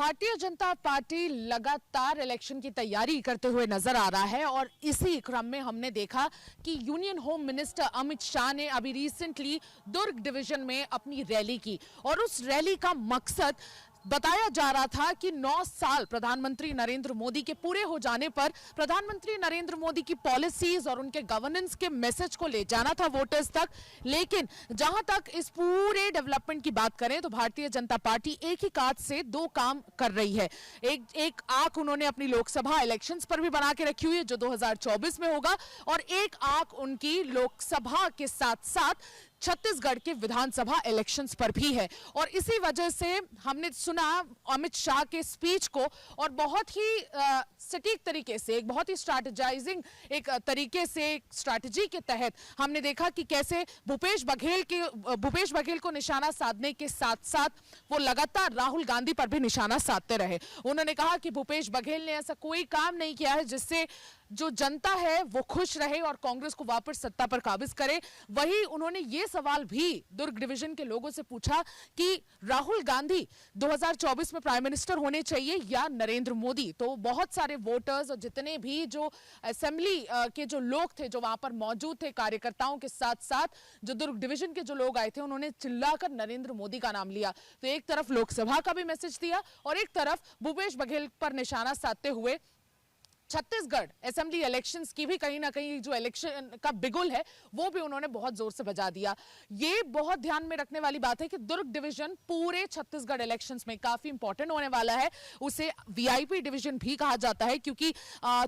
Bharatiya Janata party लगातार election की तैयारी करते हुए नजर आ रहा है और इसी क्रम में हमने देखा कि union home minister Amit Shah ने अभी रिसेंटली दुर्ग डिवीजन में अपनी रैली की और उस रैली का मकसद बताया जा रहा था कि 9 साल प्रधानमंत्री नरेंद्र मोदी के पूरे हो जाने पर प्रधानमंत्री नरेंद्र मोदी की पॉलिसीज और उनके गवर्नेंस के मैसेज को ले जाना था वोटर्स तक। लेकिन जहां तक इस पूरे डेवलपमेंट की बात करें तो भारतीय जनता पार्टी एक ही काज से दो काम कर रही है। एक आंख उन्होंने अपनी लोकसभा इलेक्शंस पर भी बना के रखी हुई है जो 2024 में होगा और एक आंख उनकी लोकसभा के साथ साथ छत्तीसगढ़ के विधानसभा इलेक्शंस पर भी है। और इसी वजह से हमने सुना अमित शाह के स्पीच को और बहुत ही सटीक तरीके से, एक बहुत ही स्ट्रैटेजाइजिंग एक तरीके से, एक स्ट्रैटेजी के तहत हमने देखा कि कैसे भूपेश बघेल को निशाना साधने के साथ साथ वो लगातार राहुल गांधी पर भी निशाना साधते रहे। उन्होंने कहा कि भूपेश बघेल ने ऐसा कोई काम नहीं किया है जिससे जो जनता है वो खुश रहे और कांग्रेस को वापस सत्ता पर काबिज करे। वही उन्होंने ये सवाल भी दुर्ग डिवीजन के लोगों से पूछा कि राहुल गांधी 2024 में प्राइम मिनिस्टर होने चाहिए या नरेंद्र मोदी। तो बहुत सारे वोटर्स और जितने भी जो असेंबली के जो लोग थे जो वहां पर मौजूद थे, कार्यकर्ताओं के साथ साथ जो दुर्ग डिवीजन के जो लोग आए थे, उन्होंने चिल्लाकर नरेंद्र मोदी का नाम लिया। तो एक तरफ लोकसभा का भी मैसेज दिया और एक तरफ भूपेश बघेल पर निशाना साधते हुए छत्तीसगढ़ असेंबली इलेक्शंस की भी कहीं ना कहीं जो इलेक्शन का बिगुल है वो भी उन्होंने बहुत जोर से बजा दिया। ये बहुत ध्यान में रखने वाली बात है कि दुर्ग डिवीजन पूरे छत्तीसगढ़ इलेक्शंस में काफी इंपॉर्टेंट होने वाला है। उसे वीआईपी डिवीजन भी कहा जाता है क्योंकि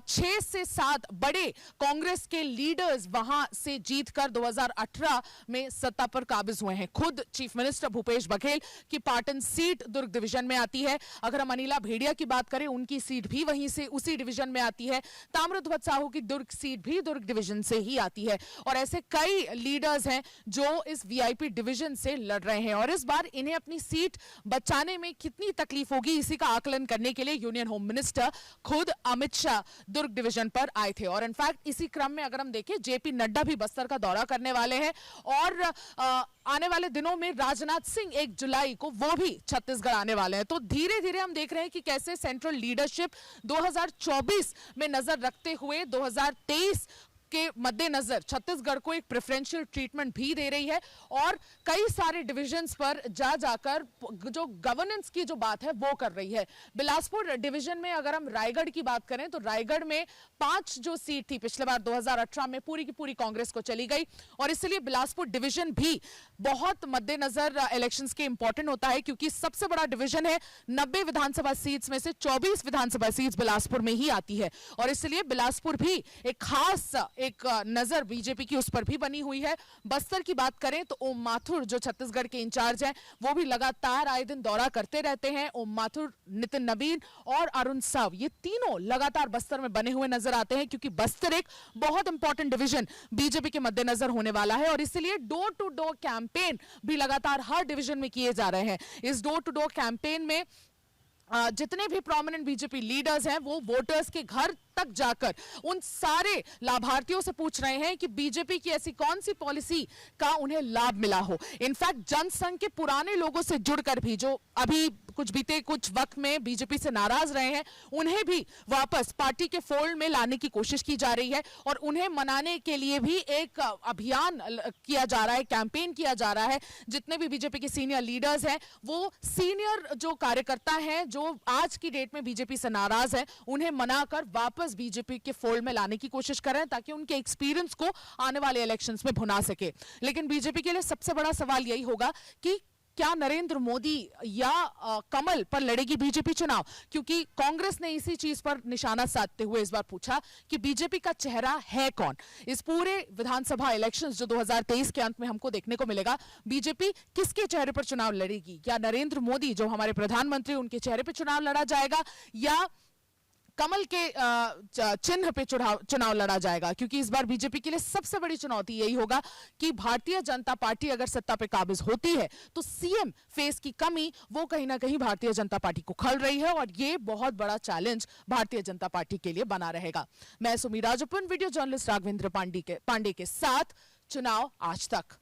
6 से 7 बड़े कांग्रेस के लीडर्स वहां से जीतकर 2018 में सत्ता पर काबिज हुए हैं। खुद चीफ मिनिस्टर भूपेश बघेल की पाटन सीट दुर्ग डिवीजन में आती है। अगर हम अनिला भेड़िया की बात करें, उनकी सीट भी वहीं से उसी डिवीजन में आती है। ताम्रध्वज साहू की दुर्ग सीट भी दुर्ग डिवीजन से ही आती है और ऐसे कई लीडर्स हैं जो इस वीआईपी डिवीजन से लड़ रहे हैं और इस बार इन्हें अपनी सीट बचाने में कितनी तकलीफ होगी इसी का आकलन करने के लिए यूनियन होम मिनिस्टर खुद अमित शाह दुर्ग डिवीजन पर आए थे। और इनफैक्ट इसी क्रम में अगर हम देखें, जेपी नड्डा भी बस्तर का दौरा करने वाले हैं और आने वाले दिनों में राजनाथ सिंह 1 जुलाई को वो भी छत्तीसगढ़ आने वाले हैं। तो धीरे धीरे हम देख रहे हैं कि कैसे सेंट्रल लीडरशिप 2024 में नजर रखते हुए 2023 के मद्देनजर छत्तीसगढ़ को एक प्रेफरेंशियल ट्रीटमेंट भी दे रही है और कई सारे डिविजन्स पर जाकर जो गवर्नेंस की जो बात है वो कर रही है। बिलासपुर डिवीजन में अगर हम रायगढ़ की बात करें तो रायगढ़ में 5 जो सीट थी पिछले बार 2018 में पूरी की पूरी कांग्रेस को चली गई और इसलिए बिलासपुर डिवीजन भी बहुत मद्देनजर इलेक्शंस के इंपॉर्टेंट होता है क्योंकि सबसे बड़ा डिवीजन है। 90 विधानसभा सीट्स में से 24 विधानसभा सीट्स बिलासपुर में ही आती है और इसलिए बिलासपुर भी एक खास एक नजर बीजेपी की उस पर भी बनी हुई है। बस्तर की बात करें तो ओम माथुर जो छत्तीसगढ़ के इंचार्ज हैं वो भी लगातार आए दिन दौरा करते रहते हैं। ओम माथुर, नितिन नवीन और अरुण साव, ये तीनों लगातार बस्तर में बने हुए नजर आते हैं क्योंकि बस्तर एक बहुत इंपॉर्टेंट डिवीजन बीजेपी के मद्देनजर होने वाला है और इसलिए डोर टू डोर कैंपेन भी लगातार हर डिवीजन में किए जा रहे हैं। इस डोर टू डोर कैंपेन में जितने भी प्रोमिनेंट बीजेपी लीडर्स हैं वो वोटर्स के घर तक जाकर उन सारे लाभार्थियों से पूछ रहे हैं कि बीजेपी की ऐसी कौन सी पॉलिसी का उन्हें लाभ मिला हो। इनफैक्ट जनसंघ के पुराने लोगों से जुड़कर भी जो अभी बीते कुछ वक्त में बीजेपी से नाराज रहे हैं उन्हें भी वापस पार्टी के फोल्ड में लाने की कोशिश की जा रही है और उन्हें मनाने के लिए भी एक अभियान किया जा रहा है, कैंपेन किया जा रहा है। जितने भी बीजेपी के सीनियर लीडर्स हैं वो सीनियर जो कार्यकर्ता हैं जो आज की डेट में बीजेपी से नाराज हैं उन्हें मनाकर वापस बीजेपी के फोल्ड में लाने की कोशिश कर रहे हैं ताकि उनके एक्सपीरियंस को आने वाले इलेक्शंस में भुना सके। लेकिन बीजेपी के लिए सबसे बड़ा सवाल यही होगा कि क्या नरेंद्र मोदी या कमल पर लड़ेगी बीजेपी चुनाव, क्योंकि कांग्रेस ने इसी चीज पर निशाना साधते हुए इस बार पूछा कि बीजेपी का चेहरा है कौन। इस पूरे विधानसभा इलेक्शंस जो 2023 के अंत में हमको देखने को मिलेगा, बीजेपी किसके चेहरे पर चुनाव लड़ेगी? क्या नरेंद्र मोदी जो हमारे प्रधानमंत्री उनके चेहरे पर चुनाव लड़ा जाएगा या कमल के चिन्ह पे चुनाव लड़ा जाएगा? क्योंकि इस बार बीजेपी के लिए सबसे बड़ी चुनौती यही होगा कि भारतीय जनता पार्टी अगर सत्ता पे काबिज होती है तो सीएम फेस की कमी वो कहीं ना कहीं भारतीय जनता पार्टी को खल रही है और ये बहुत बड़ा चैलेंज भारतीय जनता पार्टी के लिए बना रहेगा। मैं सुमी राजपुन, वीडियो जर्नलिस्ट राघवेंद्र पांडे के साथ, चुनाव आज तक।